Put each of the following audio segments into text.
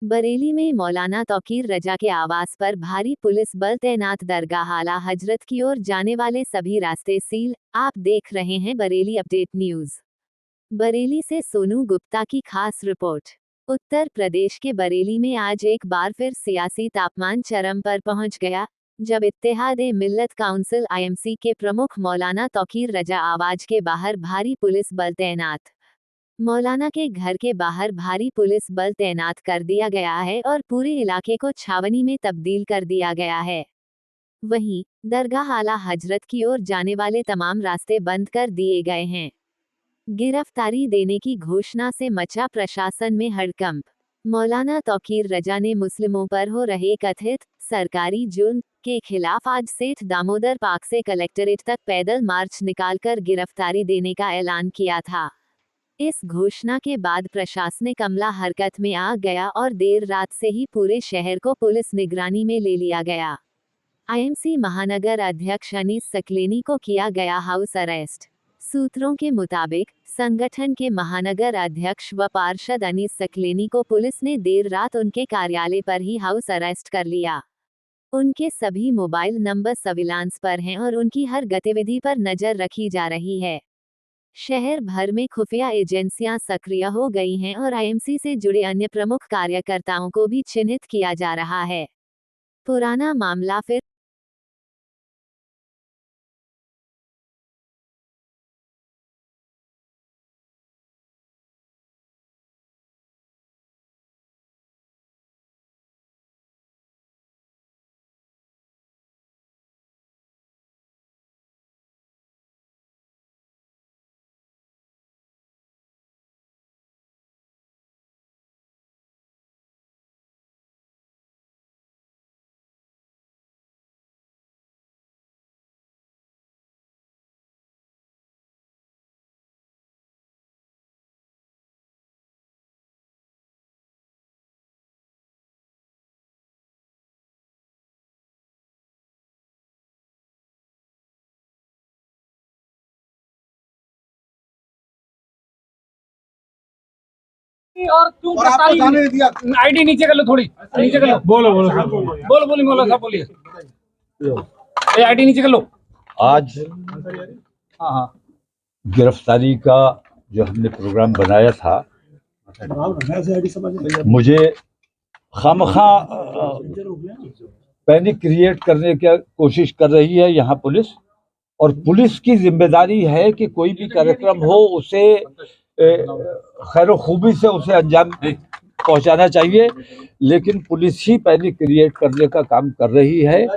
बरेली में मौलाना तौकीर रजा के आवास पर भारी पुलिस बल तैनात। दरगाह आला हजरत की ओर जाने वाले सभी रास्ते सील। आप देख रहे हैं बरेली अपडेट न्यूज। बरेली से सोनू गुप्ता की खास रिपोर्ट। उत्तर प्रदेश के बरेली में आज एक बार फिर सियासी तापमान चरम पर पहुंच गया, जब इत्तेहाद मिल्लत काउंसिल आईएमसी के प्रमुख मौलाना तौकीर रजा आवाज के बाहर भारी पुलिस बल तैनात। मौलाना के घर के बाहर भारी पुलिस बल तैनात कर दिया गया है और पूरे इलाके को छावनी में तब्दील कर दिया गया है। वहीं दरगाह आला हजरत की ओर जाने वाले तमाम रास्ते बंद कर दिए गए हैं। गिरफ्तारी देने की घोषणा से मचा प्रशासन में हड़कंप। मौलाना तौकीर रजा ने मुस्लिमों पर हो रहे कथित सरकारी जुल्म के खिलाफ आज सेठ दामोदर पार्क से कलेक्ट्रेट तक पैदल मार्च निकालकर गिरफ्तारी देने का ऐलान किया था। इस घोषणा के बाद प्रशासनिक अमला हरकत में आ गया और देर रात से ही पूरे शहर को पुलिस निगरानी में ले लिया गया। आईएमसी महानगर अध्यक्ष अनीस सकलेनी को किया गया हाउस अरेस्ट। सूत्रों के मुताबिक संगठन के महानगर अध्यक्ष व पार्षद अनीस सकलेनी को पुलिस ने देर रात उनके कार्यालय पर ही हाउस अरेस्ट कर लिया। उनके सभी मोबाइल नंबर सर्विलांस पर हैं और उनकी हर गतिविधि पर नजर रखी जा रही है। शहर भर में खुफिया एजेंसियां सक्रिय हो गई हैं और आईएमसी से जुड़े अन्य प्रमुख कार्यकर्ताओं को भी चिन्हित किया जा रहा है। पुराना मामला फिर और क्यों गिरफ्तारी? आईडी नीचे कर लो, थोड़ी नीचे कर लो। बोलो बोलिए मौलाना साहब, बोलिए। आईडी नीचे कर लो। आज हाँ गिरफ्तारी का जो हमने प्रोग्राम बनाया था, मुझे खामखा पैनिक क्रिएट करने की कोशिश कर रही है यहाँ पुलिस। और पुलिस की जिम्मेदारी है कि कोई भी कार्यक्रम हो उसे खैर खूबी से उसे अंजाम पहुंचाना चाहिए, लेकिन पुलिस ही पैनिक क्रिएट करने का काम कर रही है।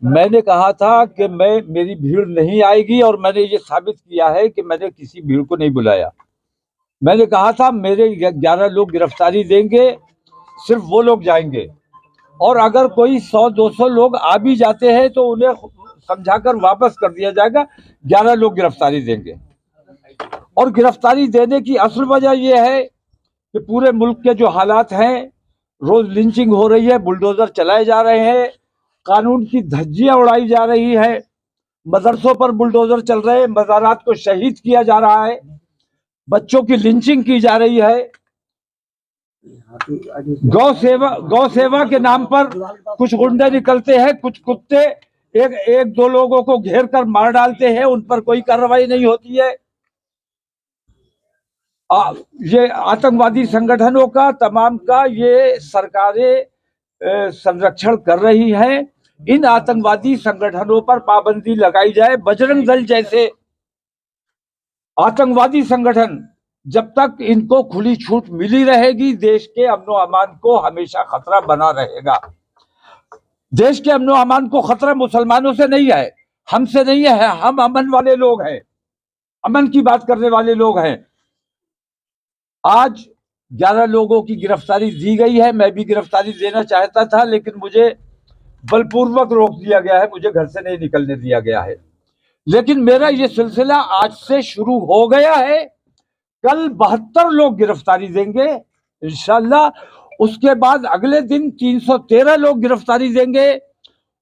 मैंने कहा था कि मेरी भीड़ नहीं आएगी और मैंने ये साबित किया है कि मैंने किसी भीड़ को नहीं बुलाया। मैंने कहा था मेरे 11 लोग गिरफ्तारी देंगे, सिर्फ वो लोग जाएंगे, और अगर कोई 100-200 लोग आ भी जाते हैं तो उन्हें समझाकर वापस कर दिया जाएगा। 11 लोग गिरफ्तारी देंगे। और गिरफ्तारी देने की असल वजह यह है कि पूरे मुल्क के जो हालात हैं, रोज लिंचिंग हो रही है, बुलडोजर चलाए जा रहे हैं, कानून की धज्जियां उड़ाई जा रही है, मदरसों पर बुलडोजर चल रहे हैं, मज़ारात को शहीद किया जा रहा है, बच्चों की लिंचिंग की जा रही है। गौ सेवा के नाम पर कुछ गुंडे निकलते हैं, कुछ कुत्ते एक दो लोगों को घेर कर मार डालते हैं, उन पर कोई कार्रवाई नहीं होती है। ये आतंकवादी संगठनों का तमाम का ये सरकारें संरक्षण कर रही हैं। इन आतंकवादी संगठनों पर पाबंदी लगाई जाए। बजरंग दल जैसे आतंकवादी संगठन, जब तक इनको खुली छूट मिली रहेगी, देश के अमनो अमान को हमेशा खतरा बना रहेगा। देश के अमनो अमान को खतरा मुसलमानों से नहीं है, हमसे नहीं है। हम अमन वाले लोग हैं, अमन की बात करने वाले लोग हैं। आज 11 लोगों की गिरफ्तारी दी गई है। मैं भी गिरफ्तारी देना चाहता था, लेकिन मुझे बलपूर्वक रोक दिया गया है, मुझे घर से नहीं निकलने दिया गया है। लेकिन मेरा ये सिलसिला आज से शुरू हो गया है। कल 72 लोग गिरफ्तारी देंगे इंशाल्लाह। उसके बाद अगले दिन 313 लोग गिरफ्तारी देंगे।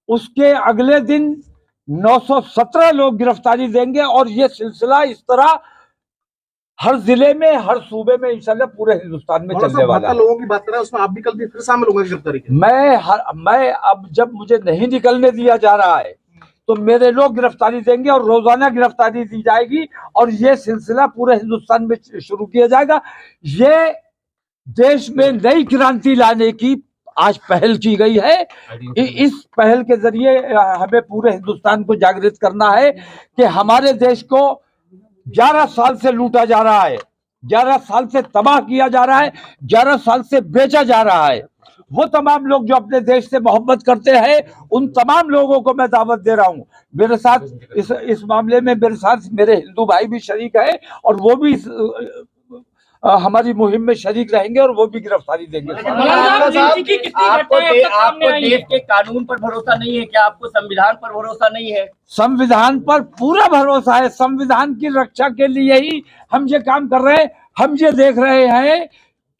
उसके अगले दिन 917 लोग गिरफ्तारी देंगे। और ये सिलसिला इस तरह हर जिले में, हर सूबे में, इंशाल्लाह पूरे हिंदुस्तान में चलने वाला है। लोगों की बात कर रहे हैं, उसमें आप भी कल फिर शामिल होंगे गिरफ्तारी के? मैं अब जब मुझे नहीं निकलने दिया जा रहा है तो मेरे लोग गिरफ्तारी देंगे और रोजाना गिरफ्तारी दी जाएगी और ये सिलसिला पूरे हिंदुस्तान में शुरू किया जाएगा। ये देश में नई क्रांति लाने की आज पहल की गई है। इस पहल के जरिए हमें पूरे हिंदुस्तान को जागृत करना है कि हमारे देश को 11 साल से लूटा जा रहा है, 11 साल से तबाह किया जा रहा है, 11 साल से बेचा जा रहा है। वो तमाम लोग जो अपने देश से मोहब्बत करते हैं, उन तमाम लोगों को मैं दावत दे रहा हूँ। मेरे साथ इस मामले में मेरे साथ मेरे हिंदू भाई भी शरीक है और वो भी हमारी मुहिम में शरीक रहेंगे और वो भी गिरफ्तारी देंगे। आपको देश के कानून पर भरोसा नहीं है क्या? आपको संविधान पर भरोसा नहीं है? संविधान पर पूरा भरोसा है। संविधान की रक्षा के लिए ही हम ये काम कर रहे हैं। हम ये देख रहे हैं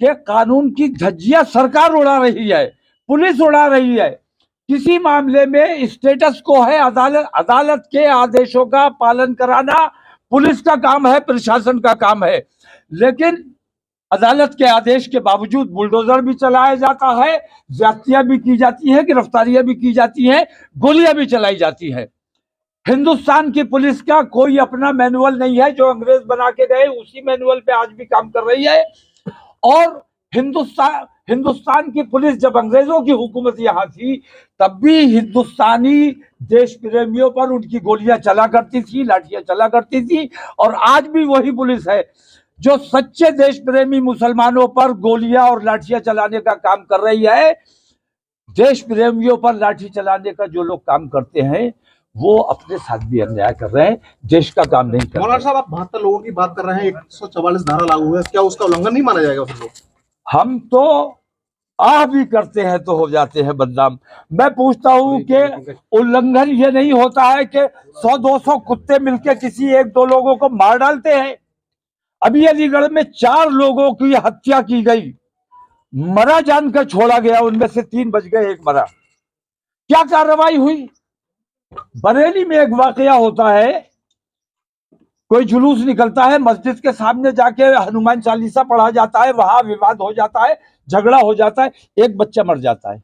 कि कानून की धज्जियां सरकार उड़ा रही है, पुलिस उड़ा रही है। किसी मामले में स्टेटस को है, अदालत के आदेशों का पालन कराना पुलिस का काम है, प्रशासन का काम है। लेकिन अदालत के आदेश के बावजूद बुलडोजर भी चलाया जाता है, ज्यादतियां भी की जाती हैं, गिरफ्तारियां भी की जाती हैं, गोलियां भी चलाई जाती हैं। हिंदुस्तान की पुलिस का कोई अपना मैनुअल नहीं है। जो अंग्रेज बना के गए उसी मैनुअल पे आज भी काम कर रही है। और हिंदुस्तान की पुलिस जब अंग्रेजों की हुकूमत यहाँ थी तब भी हिंदुस्तानी देश प्रेमियों पर उनकी गोलियां चला करती थी, लाठियां चला करती थी। और आज भी वही पुलिस है जो सच्चे देश प्रेमी मुसलमानों पर गोलियां और लाठियां चलाने का काम कर रही है। देश प्रेमियों पर लाठी चलाने का जो लोग काम करते हैं वो अपने साथ भी अन्याय कर रहे हैं, देश का काम नहीं कर रहे। मौलाना साहब, आप 72 लोगों की बात कर रहे हैं, 144 धारा लागू है, क्या उसका उल्लंघन नहीं माना जाएगा फिर लोग? हम तो आह भी करते हैं तो हो जाते हैं बदनाम। मैं पूछता हूं कि उल्लंघन ये नहीं होता है कि 100-200 कुत्ते मिलकर किसी 1-2 लोगों को मार डालते हैं। अभी अलीगढ़ में 4 लोगों की हत्या की गई, मरा जानकर छोड़ा गया, उनमें से 3 बच गए, 1 मरा। क्या कार्रवाई हुई? बरेली में एक वाकया होता है, कोई जुलूस निकलता है, मस्जिद के सामने जाके हनुमान चालीसा पढ़ा जाता है, वहां विवाद हो जाता है, झगड़ा हो जाता है, एक बच्चा मर जाता है।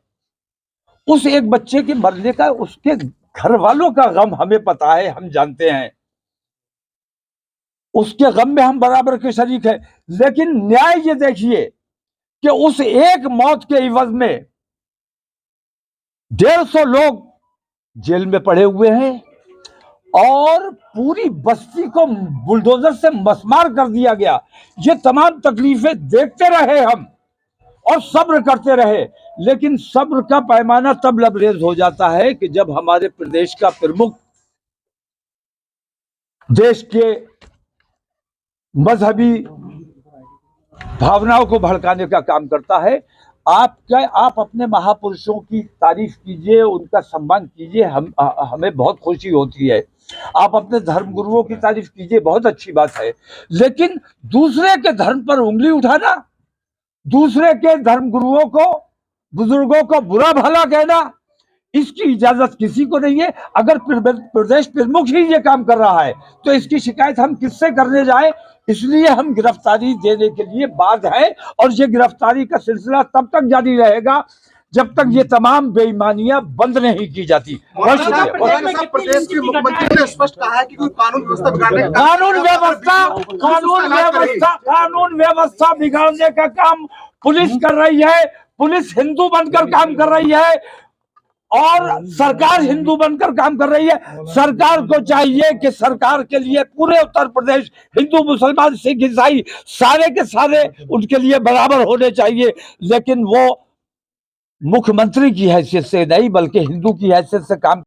उस एक बच्चे के मरने का उसके घर वालों का गम हमें पता है, हम जानते हैं, उसके गम में हम बराबर के शरीक हैं। लेकिन न्याय ये देखिए कि उस एक मौत के इवज में 150 लोग जेल में पड़े हुए हैं और पूरी बस्ती को बुलडोजर से मसमार कर दिया गया। ये तमाम तकलीफें देखते रहे हम और सब्र करते रहे। लेकिन सब्र का पैमाना तब लबरेज हो जाता है कि जब हमारे प्रदेश का प्रमुख देश के मजहबी भावनाओं को भड़काने का काम करता है। आप अपने महापुरुषों की तारीफ कीजिए, उनका सम्मान कीजिए, हमें बहुत खुशी होती है। आप अपने धर्म गुरुओं की तारीफ कीजिए, बहुत अच्छी बात है। लेकिन दूसरे के धर्म पर उंगली उठाना, दूसरे के धर्म गुरुओं को, बुजुर्गों को बुरा भला कहना, इसकी इजाजत किसी को नहीं है। अगर प्रदेश प्रमुख ही ये काम कर रहा है तो इसकी शिकायत हम किससे करने जाएं? इसलिए हम गिरफ्तारी देने के लिए बाध्य हैं और ये गिरफ्तारी का सिलसिला तब तक जारी रहेगा जब तक ये तमाम बेईमानियां बंद नहीं की जाती। प्रदेश के मुख्यमंत्री ने स्पष्ट कहा है कि कोई कानून व्यवस्था बिगाड़ने कानून व्यवस्था बिगाड़ने का काम पुलिस कर रही है। पुलिस हिंदू बनकर काम कर रही है और सरकार हिंदू बनकर काम कर रही है। सरकार को चाहिए कि सरकार के लिए पूरे उत्तर प्रदेश हिंदू, मुसलमान, सिख, ईसाई सारे के सारे उनके लिए बराबर होने चाहिए। लेकिन वो मुख्यमंत्री की हैसियत से नहीं बल्कि हिंदू की हैसियत से काम